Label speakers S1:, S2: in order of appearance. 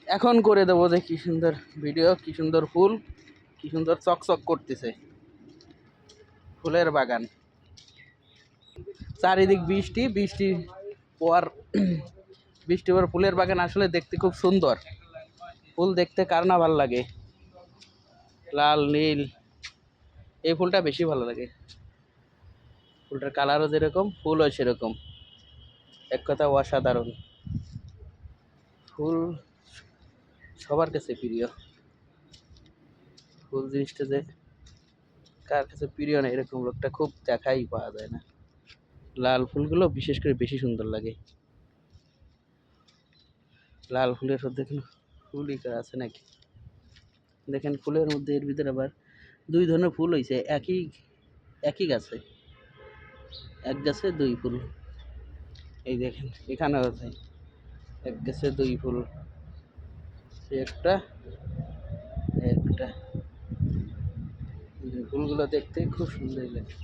S1: এখন করে দেবো যে কি সুন্দর ভিডিও, কি সুন্দর ফুল, কি সুন্দর চকচক করতেছে ফুলের বাগান। চারিদিক বৃষ্টি, বৃষ্টি পর বৃষ্টি পর ফুলের বাগান আসলে দেখতে খুব সুন্দর। ফুল দেখতে কার না ভালো লাগে, লাল নীল, এই ফুলটা বেশি ভালো লাগে। ফুলটার কালারও যেরকম, ফুলও সেরকম, এক কথা অসাধারণ। ফুল সবার কাছে প্রিয়। ফুল জিনিসটা যে কার কাছে প্রিয় না এরকম লোকটা খুব দেখাই পাওয়া যায় না। লাল ফুলগুলো বিশেষ করে বেশি সুন্দর লাগে। লাল ফুলের মধ্যে কোনো ফুলই আছে নাকি? দেখেন ফুলের মধ্যে এর ভিতরে আবার দুই ধরনের ফুল হয়েছে একই একই গাছে, এক গাছে দুই ফুল। এই দেখেন এখানেও আছে এক গাছে দুই ফুল, একটা একটা। ফুলগুলো দেখতে খুব সুন্দর লাগে।